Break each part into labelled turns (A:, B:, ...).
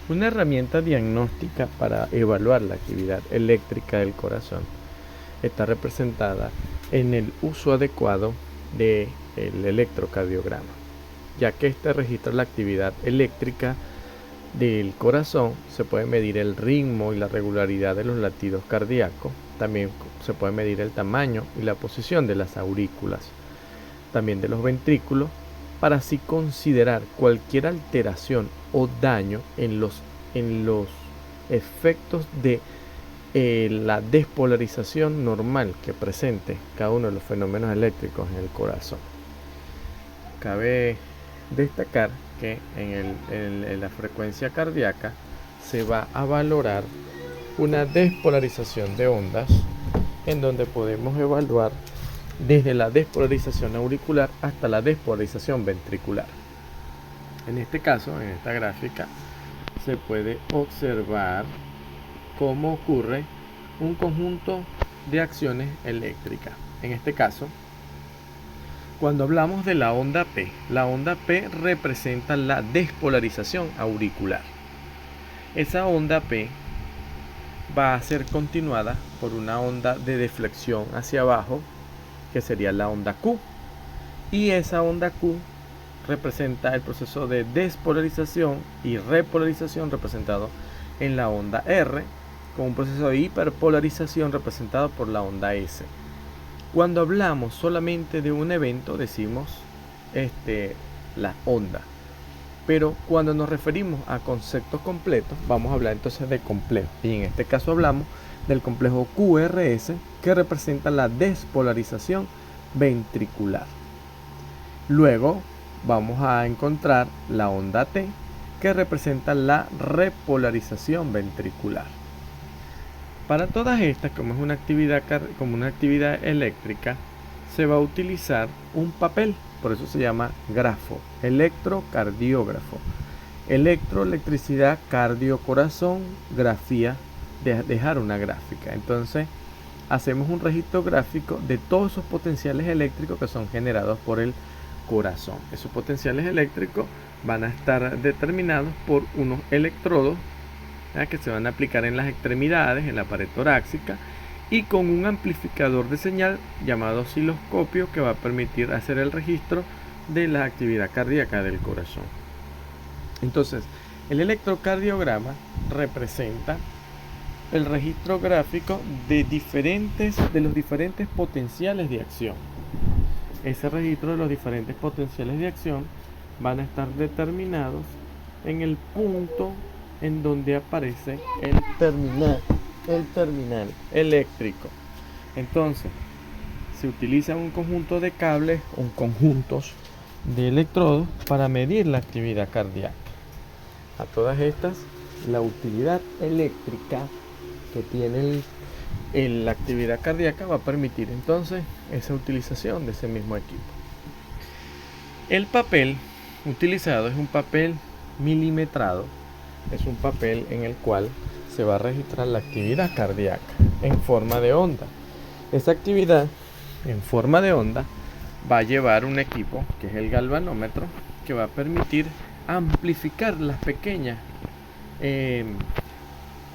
A: Una herramienta diagnóstica para evaluar la actividad eléctrica del corazón está representada en el uso adecuado del electrocardiograma, ya que este registra la actividad eléctrica del corazón. Se puede medir el ritmo y la regularidad de los latidos cardíacos. También se puede medir el tamaño y la posición de las aurículas, también de los ventrículos, para así considerar cualquier alteración o daño en los efectos de la despolarización normal que presente cada uno de los fenómenos eléctricos en el corazón. Cabe destacar que en la frecuencia cardíaca se va a valorar una despolarización de ondas, en donde podemos evaluar desde la despolarización auricular hasta la despolarización ventricular. En este caso, en esta gráfica, se puede observar cómo ocurre un conjunto de acciones eléctricas. En este caso, cuando hablamos de la onda P representa la despolarización auricular. Esa onda P va a ser continuada por una onda de deflexión hacia abajo, que sería la onda Q, y esa onda Q representa el proceso de despolarización y repolarización representado en la onda R, con un proceso de hiperpolarización representado por la onda S. Cuando hablamos solamente de un evento decimos la onda, pero cuando nos referimos a conceptos completos vamos a hablar entonces de complejo, y en este caso hablamos del complejo QRS, que representa la despolarización ventricular. Luego vamos a encontrar la onda T, que representa la repolarización ventricular. Para todas estas, como es una actividad eléctrica, se va a utilizar un papel, por eso se llama grafo, electrocardiógrafo. Electricidad, cardio, corazón, grafía, dejar una gráfica. Entonces hacemos un registro gráfico de todos esos potenciales eléctricos que son generados por el corazón. Esos potenciales eléctricos van a estar determinados por unos electrodos que se van a aplicar en las extremidades, en la pared torácica, y con un amplificador de señal llamado osciloscopio, que va a permitir hacer el registro de la actividad cardíaca del corazón. Entonces, el electrocardiograma representa el registro gráfico de los diferentes potenciales de acción. Ese registro de los diferentes potenciales de acción van a estar determinados en el punto en donde aparece el terminal eléctrico. Entonces, se utiliza un conjunto de cables o conjuntos de electrodos para medir la actividad cardíaca. A todas estas, la utilidad eléctrica que tiene la actividad cardíaca va a permitir entonces esa utilización de ese mismo equipo. El papel utilizado es un papel milimetrado. Es un papel en el cual se va a registrar la actividad cardíaca en forma de onda. Esa actividad en forma de onda va a llevar un equipo, que es el galvanómetro, que va a permitir amplificar las pequeñas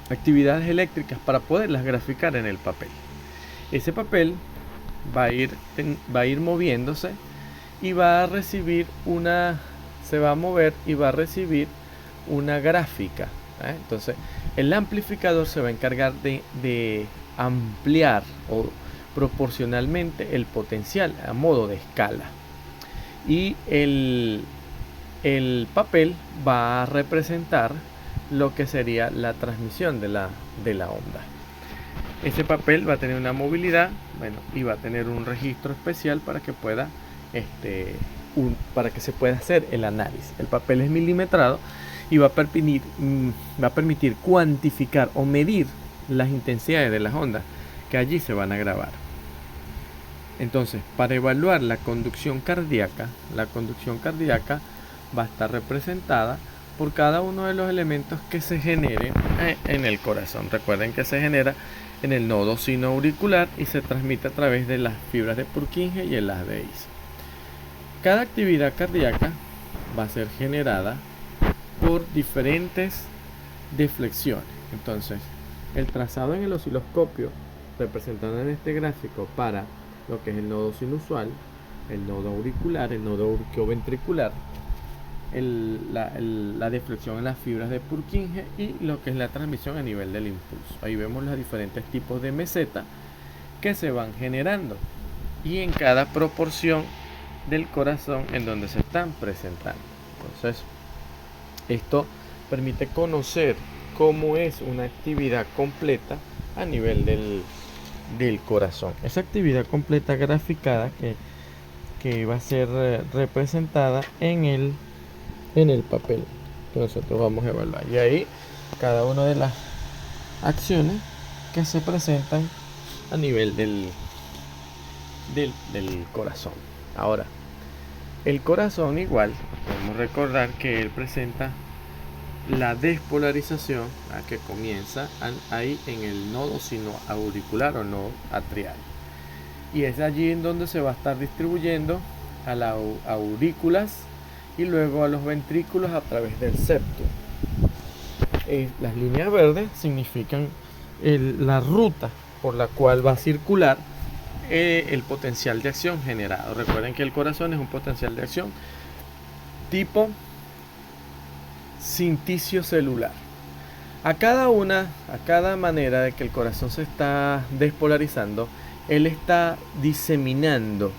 A: actividades eléctricas para poderlas graficar en el papel. Ese papel va a ir moviéndose y va a recibir se va a mover y va a recibir una gráfica. Entonces el amplificador se va a encargar de ampliar o proporcionalmente el potencial a modo de escala, y el papel va a representar lo que sería la transmisión de la onda. Ese papel va a tener una movilidad, y va a tener un registro especial para que pueda para que se pueda hacer el análisis. El papel es milimetrado y va a permitir cuantificar o medir las intensidades de las ondas que allí se van a grabar. Entonces, para evaluar la conducción cardíaca va a estar representada por cada uno de los elementos que se generen en el corazón. Recuerden que se genera en el nodo sinoauricular y se transmite a través de las fibras de Purkinje y el haz de His. Cada actividad cardíaca va a ser generada por diferentes deflexiones. Entonces, el trazado en el osciloscopio, representado en este gráfico para lo que es el nodo sinusal, el nodo auricular, el nodo auriculoventricular, la deflexión en las fibras de Purkinje y lo que es la transmisión a nivel del impulso. Ahí vemos los diferentes tipos de meseta que se van generando y en cada proporción del corazón en donde se están presentando. Entonces, esto permite conocer cómo es una actividad completa a nivel del corazón. Esa actividad completa graficada que va a ser representada en el papel que nosotros vamos a evaluar. Y ahí cada una de las acciones que se presentan a nivel del corazón. Ahora, el corazón igual, podemos recordar que él presenta la despolarización que comienza ahí en el nodo sinoauricular o nodo atrial. Y es allí en donde se va a estar distribuyendo a las aurículas y luego a los ventrículos a través del septum. Las líneas verdes significan la ruta por la cual va a circular el potencial de acción generado. Recuerden que el corazón es un potencial de acción tipo cinticio celular. A cada manera de que el corazón se está despolarizando, él está diseminando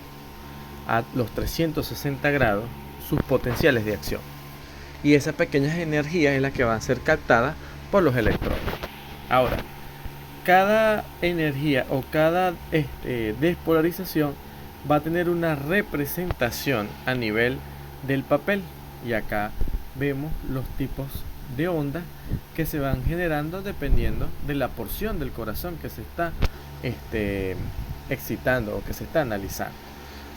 A: a los 360 grados sus potenciales de acción. Y esas pequeñas energías es la que van a ser captadas por los electrones. Ahora, cada energía o cada despolarización va a tener una representación a nivel del papel. Y acá vemos los tipos de ondas que se van generando dependiendo de la porción del corazón que se está excitando o que se está analizando.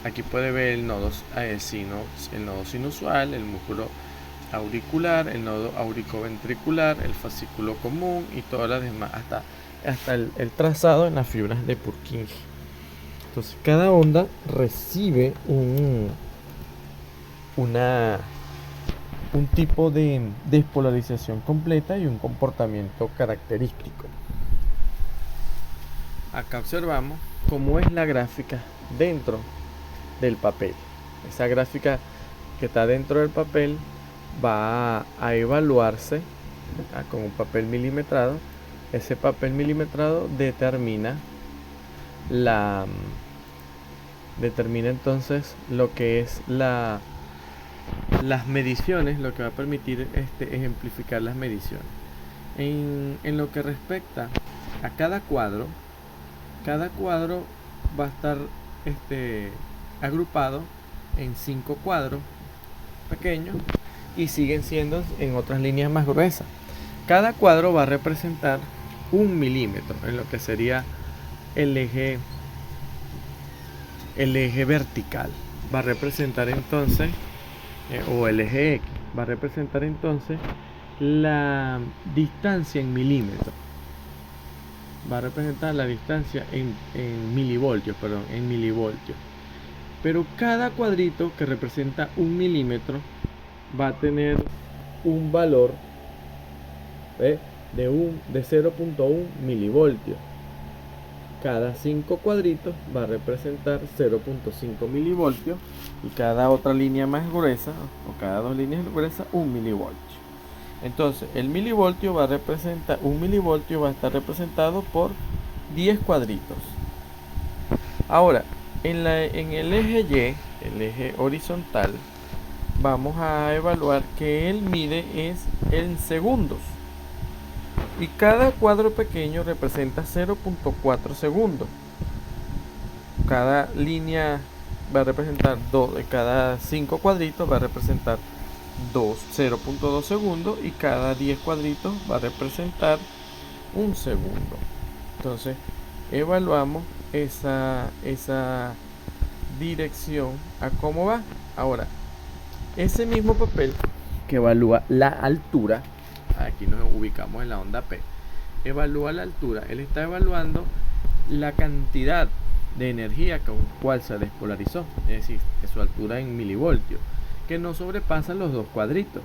A: Aquí puede ver el nodo sinusal, el músculo auricular, el nodo auricoventricular, el fascículo común y todas las demás, hasta el trazado en las fibras de Purkinje. Entonces cada onda recibe un tipo de despolarización completa y un comportamiento característico. Acá observamos cómo es la gráfica dentro del papel. Esa gráfica que está dentro del papel va a evaluarse con un papel milimetrado. Ese papel milimetrado determina entonces lo que es las mediciones, lo que va a permitir ejemplificar las mediciones. En lo que respecta a cada cuadro va a estar agrupado en 5 cuadros pequeños y siguen siendo en otras líneas más gruesas. Cada cuadro va a representar 1 milímetro en lo que sería el eje vertical. Va a representar entonces o el eje X va a representar entonces la distancia en milímetros. Va a representar la distancia en milivoltios. Pero cada cuadrito que representa 1 milímetro va a tener un valor de 0.1 milivoltios. Cada 5 cuadritos va a representar 0.5 milivoltios y cada otra línea más gruesa o cada 2 líneas gruesas 1 milivoltio. Entonces el milivoltio va a representar, 1 milivoltio va a estar representado por 10 cuadritos. Ahora en el eje Y, el eje horizontal, vamos a evaluar que él mide es en segundos. Y cada cuadro pequeño representa 0.4 segundos. Cada línea va a representar 2, de cada 5 cuadritos va a representar 0.2 segundos y cada 10 cuadritos va a representar 1 segundo. Entonces evaluamos esa dirección a cómo va. Ahora, ese mismo papel que evalúa la altura, aquí nos ubicamos en la onda P, evalúa la altura. Él está evaluando la cantidad de energía con cual se despolarizó, es decir, que su altura en milivoltios, que no sobrepasan los 2 cuadritos.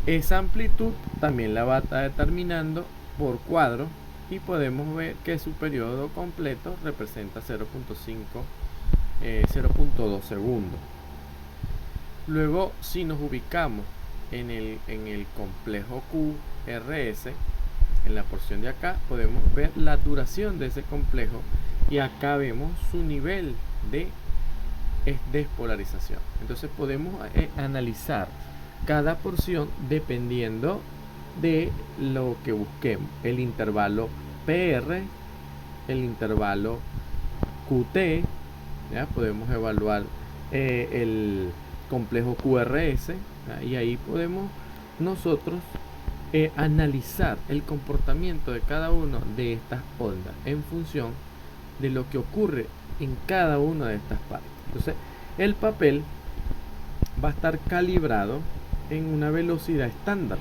A: Esa amplitud también la va a estar determinando por cuadro y podemos ver que su periodo completo representa 0.2 segundos. Luego, si nos ubicamos en el complejo QRS, en la porción de acá, podemos ver la duración de ese complejo y acá vemos su nivel de despolarización. Entonces podemos analizar cada porción dependiendo de lo que busquemos. El intervalo PR, el intervalo QT, ¿ya? Podemos evaluar el complejo QRS, ¿ya? Y ahí podemos nosotros analizar el comportamiento de cada una de estas ondas en función de lo que ocurre en cada una de estas partes. Entonces, el papel va a estar calibrado en una velocidad estándar,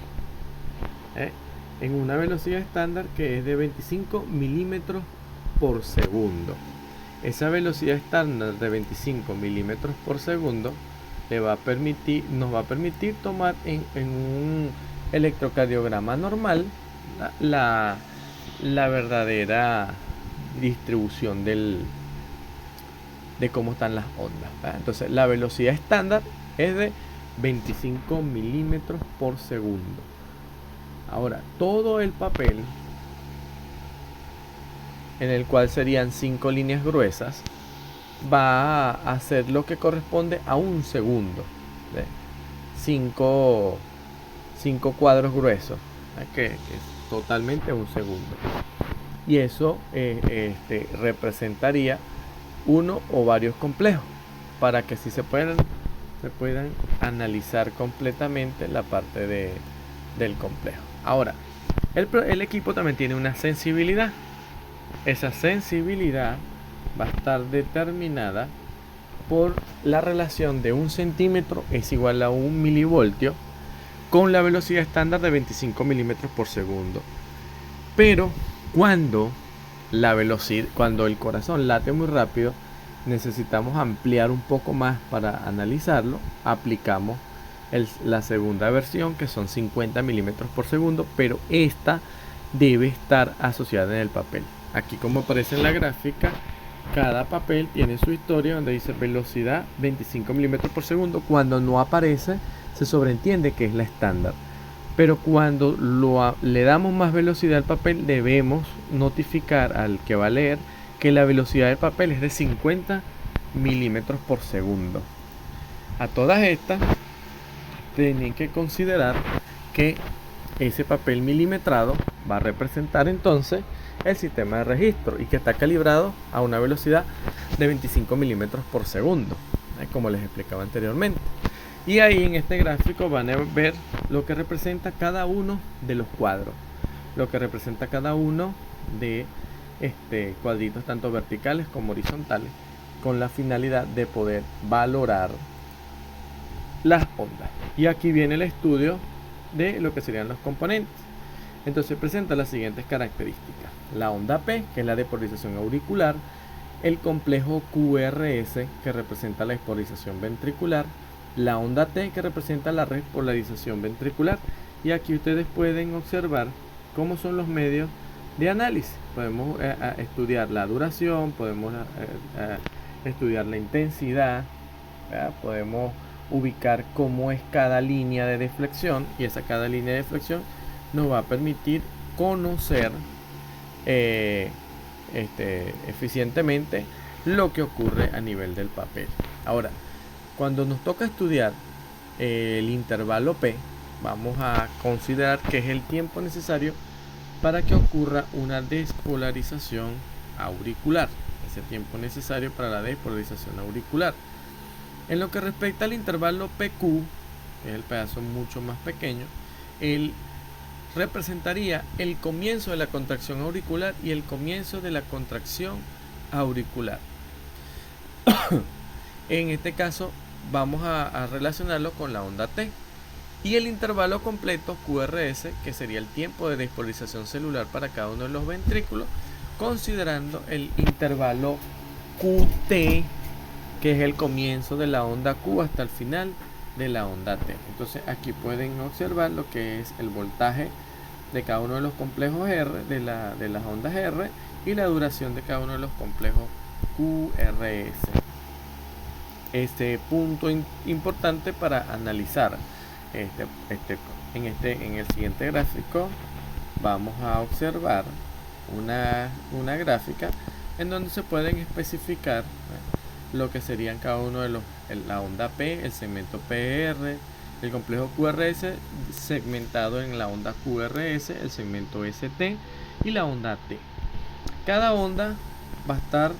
A: en una velocidad estándar que es de 25 milímetros por segundo. Esa velocidad estándar de 25 milímetros por segundo nos va a permitir tomar en un electrocardiograma normal la verdadera distribución de cómo están las ondas, ¿verdad? Entonces la velocidad estándar es de 25 milímetros por segundo. Ahora, todo el papel, en el cual serían 5 líneas gruesas, va a hacer lo que corresponde a un segundo. 5 cuadros gruesos, que es totalmente un segundo. Y eso representaría uno o varios complejos, para que así se puedan analizar completamente la parte del complejo. Ahora, el equipo también tiene una sensibilidad. Esa sensibilidad va a estar determinada por la relación de 1 centímetro es igual a 1 milivoltio con la velocidad estándar de 25 milímetros por segundo. Pero cuando el corazón late muy rápido, necesitamos ampliar un poco más para analizarlo. Aplicamos la segunda versión, que son 50 milímetros por segundo, pero esta debe estar asociada en el papel. Aquí, como aparece en la gráfica, cada papel tiene su historia donde dice velocidad 25 milímetros por segundo. Cuando no aparece, se sobreentiende que es la estándar. Pero cuando le damos más velocidad al papel, debemos notificar al que va a leer que la velocidad del papel es de 50 milímetros por segundo. A todas estas, tienen que considerar que ese papel milimetrado va a representar entonces el sistema de registro y que está calibrado a una velocidad de 25 milímetros por segundo, como les explicaba anteriormente. Y ahí en este gráfico van a ver lo que representa cada uno de los cuadros, lo que representa cada uno de cuadritos tanto verticales como horizontales, con la finalidad de poder valorar las ondas. Y aquí viene el estudio de lo que serían los componentes. Entonces presenta las siguientes características: la onda P, que es la despolarización auricular; el complejo QRS, que representa la despolarización ventricular; la onda T, que representa la repolarización ventricular. Y aquí ustedes pueden observar cómo son los medios de análisis. Podemos estudiar la duración, podemos estudiar la intensidad, ¿verdad? Podemos ubicar cómo es cada línea de deflexión, y cada línea de deflexión nos va a permitir conocer eficientemente lo que ocurre a nivel del papel. Ahora, cuando nos toca estudiar el intervalo P, vamos a considerar que es el tiempo necesario para que ocurra una despolarización auricular. Ese tiempo necesario para la despolarización auricular. En lo que respecta al intervalo PQ, que es el pedazo mucho más pequeño, él representaría el comienzo de la contracción auricular y el comienzo de la contracción auricular. En este caso vamos a relacionarlo con la onda T. Y el intervalo completo QRS, que sería el tiempo de despolarización celular para cada uno de los ventrículos, considerando el intervalo QT, que es el comienzo de la onda Q hasta el final de la onda T. Entonces aquí pueden observar lo que es el voltaje de cada uno de los complejos R, de las ondas R, y la duración de cada uno de los complejos QRS. Este punto importante para analizar en el siguiente gráfico vamos a observar una gráfica en donde se pueden especificar lo que serían cada uno de la onda P, el segmento PR, el complejo QRS segmentado en la onda QRS, el segmento ST y la onda T. Cada onda va a estar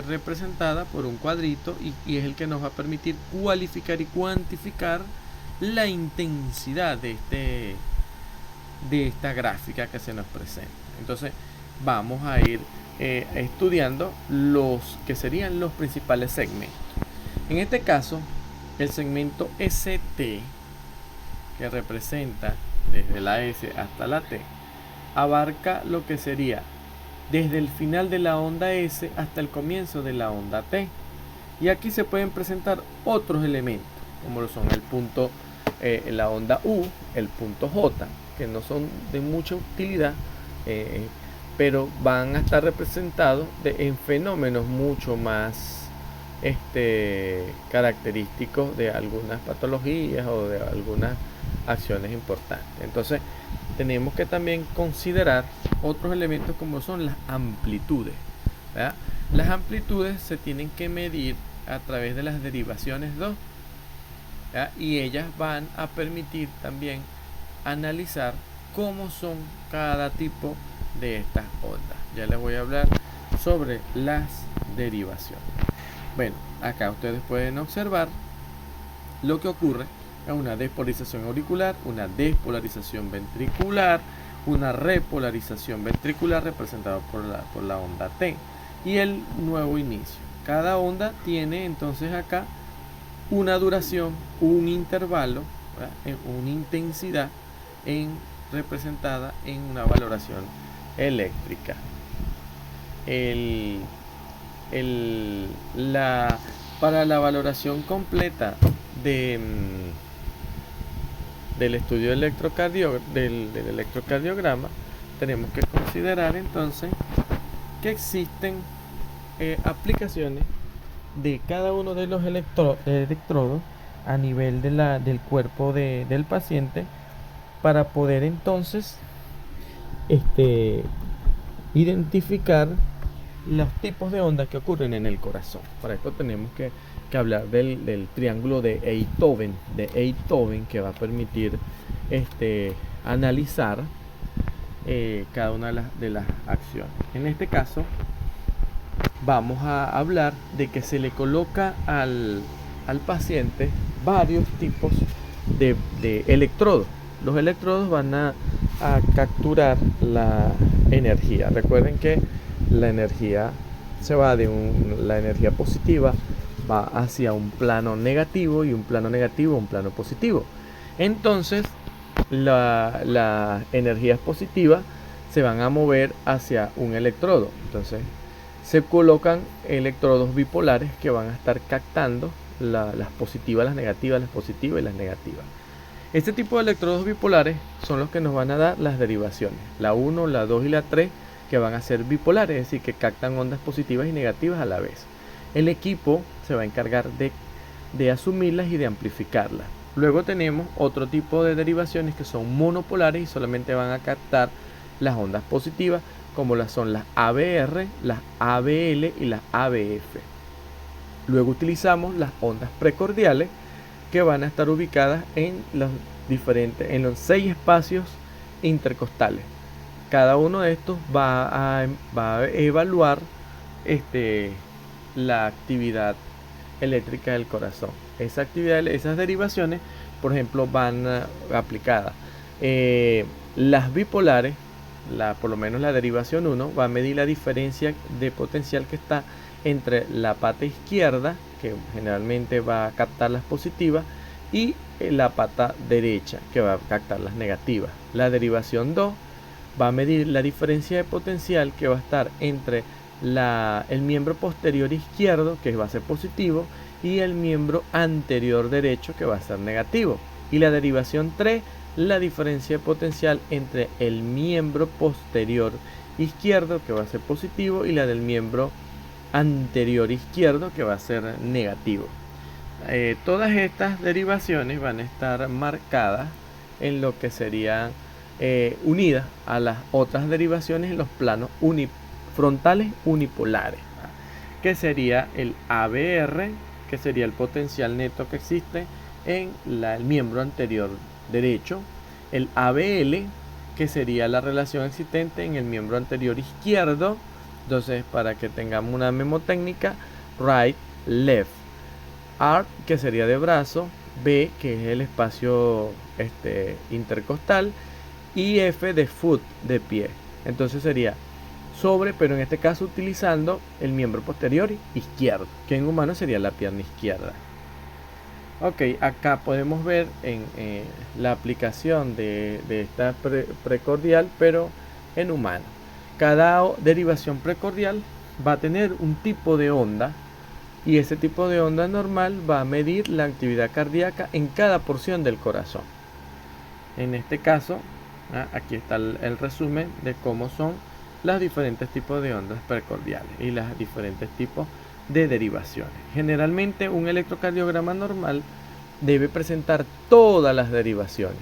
A: representada por un cuadrito y es el que nos va a permitir cualificar y cuantificar la intensidad de esta gráfica que se nos presenta. Entonces vamos a ir estudiando los que serían los principales segmentos. En este caso, el segmento ST, que representa desde la S hasta la T, abarca lo que sería desde el final de la onda S hasta el comienzo de la onda T. Y aquí se pueden presentar otros elementos, como lo son el punto, la onda U, el punto J, que no son de mucha utilidad, pero van a estar representados en fenómenos mucho más característicos de algunas patologías o de algunas acciones importantes. Entonces tenemos que también considerar otros elementos como son las amplitudes, ¿verdad? Las amplitudes se tienen que medir a través de las derivaciones 2, ¿verdad? Y ellas van a permitir también analizar cómo son cada tipo de estas ondas. Ya les voy a hablar sobre las derivaciones. Bueno, acá ustedes pueden observar lo que ocurre en una despolarización auricular, una despolarización ventricular, una repolarización ventricular representada por la onda T y el nuevo inicio. Cada onda tiene entonces acá una duración, un intervalo, una intensidad representada en una valoración eléctrica. Para la valoración completa del estudio del electrocardiograma, tenemos que considerar entonces que existen aplicaciones de cada uno de los electrodos a nivel del cuerpo del paciente para poder entonces identificar los tipos de ondas que ocurren en el corazón. Para esto tenemos que hablar del triángulo de Einthoven, que va a permitir analizar cada una de las acciones. En este caso vamos a hablar de que se le coloca al paciente varios tipos de electrodos. Los electrodos van a capturar la energía. Recuerden que la energía se va la energía positiva va hacia un plano negativo y un plano negativo a un plano positivo. Entonces las energías positivas se van a mover hacia un electrodo. Entonces se colocan electrodos bipolares que van a estar captando las positivas, las negativas, las positivas y las negativas. Este tipo de electrodos bipolares son los que nos van a dar las derivaciones, la 1, la 2 y la 3, que van a ser bipolares, es decir, que captan ondas positivas y negativas a la vez. El equipo se va a encargar de asumirlas y de amplificarlas. Luego tenemos otro tipo de derivaciones que son monopolares y solamente van a captar las ondas positivas, como son las ABR, las ABL y las ABF. Luego utilizamos las ondas precordiales, que van a estar ubicadas en los 6 espacios intercostales. Cada uno de estos va a evaluar la actividad eléctrica del corazón. Esas derivaciones, por ejemplo, van aplicadas. Las bipolares, por lo menos la derivación 1, va a medir la diferencia de potencial que está entre la pata izquierda, que generalmente va a captar las positivas, y la pata derecha, que va a captar las negativas. La derivación 2 va a medir la diferencia de potencial que va a estar entre el miembro posterior izquierdo, que va a ser positivo, y el miembro anterior derecho, que va a ser negativo. Y la derivación 3, la diferencia potencial entre el miembro posterior izquierdo, que va a ser positivo, y la del miembro anterior izquierdo, que va a ser negativo. Todas estas derivaciones van a estar marcadas en lo que serían unidas a las otras derivaciones en los planos frontales unipolares, ¿verdad? Que sería el ABR, que sería el potencial neto que existe en el miembro anterior derecho, el ABL, que sería la relación existente en el miembro anterior izquierdo. Entonces, para que tengamos una memotécnica, right, left, R, que sería de brazo, B, que es el espacio intercostal, y F de foot, de pie. Entonces sería sobre, pero en este caso utilizando el miembro posterior izquierdo, que en humano sería la pierna izquierda. Ok, acá podemos ver en la aplicación de esta precordial, pero en humano. Cada derivación precordial va a tener un tipo de onda, y ese tipo de onda normal va a medir la actividad cardíaca en cada porción del corazón. En este caso, aquí está el resumen de cómo son los diferentes tipos de ondas precordiales y los diferentes tipos de derivaciones. Generalmente un electrocardiograma normal debe presentar todas las derivaciones,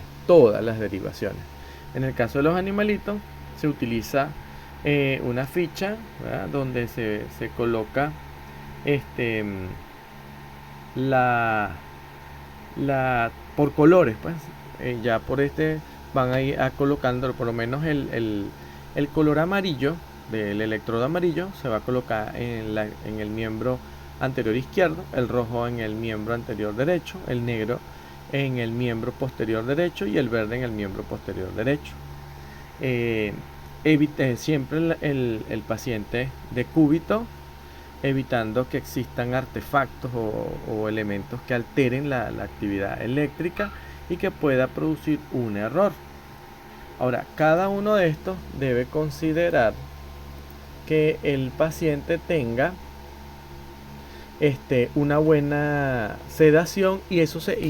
A: En el caso de los animalitos se utiliza una ficha, ¿verdad?, donde se coloca por colores, pues ya por van a ir colocando por lo menos el color amarillo del electrodo amarillo se va a colocar en el miembro anterior izquierdo, el rojo en el miembro anterior derecho, el negro en el miembro posterior derecho y el verde en el miembro posterior derecho. Evite siempre el paciente de cúbito, evitando que existan artefactos o elementos que alteren la actividad eléctrica y que pueda producir un error. Ahora, cada uno de estos debe considerar que el paciente tenga una buena sedación, y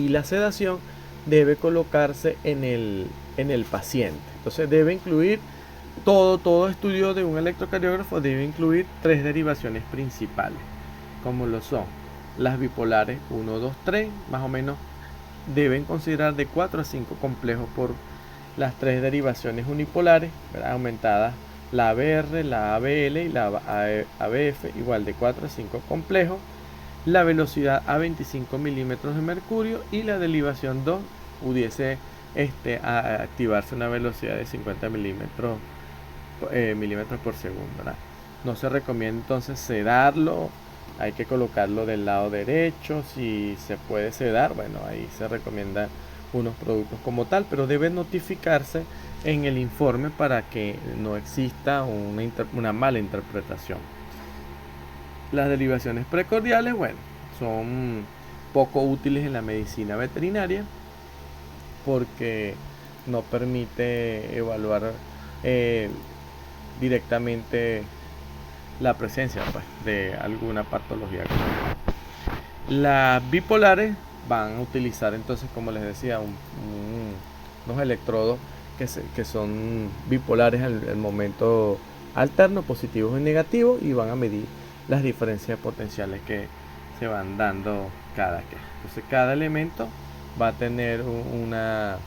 A: la sedación debe colocarse en el paciente. Entonces debe incluir todo estudio de un electrocardiógrafo debe incluir 3 derivaciones principales, como lo son las bipolares 1, 2, 3, más o menos deben considerar de 4 a 5 complejos por las 3 derivaciones unipolares, ¿verdad?, aumentadas, la ABR, la ABL y la ABF, igual de 4 a 5 complejos, la velocidad a 25 milímetros de mercurio, y la derivación 2 pudiese activarse una velocidad de 50 milímetros por segundo, ¿verdad? No se recomienda entonces sedarlo, hay que colocarlo del lado derecho. Si se puede sedar, bueno, ahí se recomienda unos productos como tal, pero debe notificarse en el informe para que no exista una mala interpretación. Las derivaciones precordiales, bueno, son poco útiles en la medicina veterinaria porque no permite evaluar directamente la presencia, pues, de alguna patología. Las bipolares van a utilizar entonces, como les decía, unos electrodos que son bipolares al momento alterno, positivos y negativos, y van a medir las diferencias potenciales que se van dando entonces cada elemento va a tener una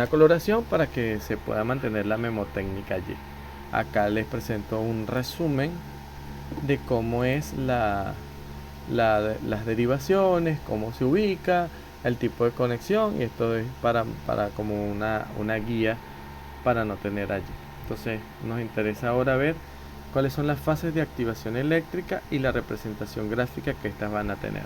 A: coloración para que se pueda mantener la memotécnica allí. Acá les presento un resumen de cómo es las derivaciones, cómo se ubica, el tipo de conexión, y esto es para como una guía para no tener allí. Entonces nos interesa ahora ver cuáles son las fases de activación eléctrica y la representación gráfica que estas van a tener.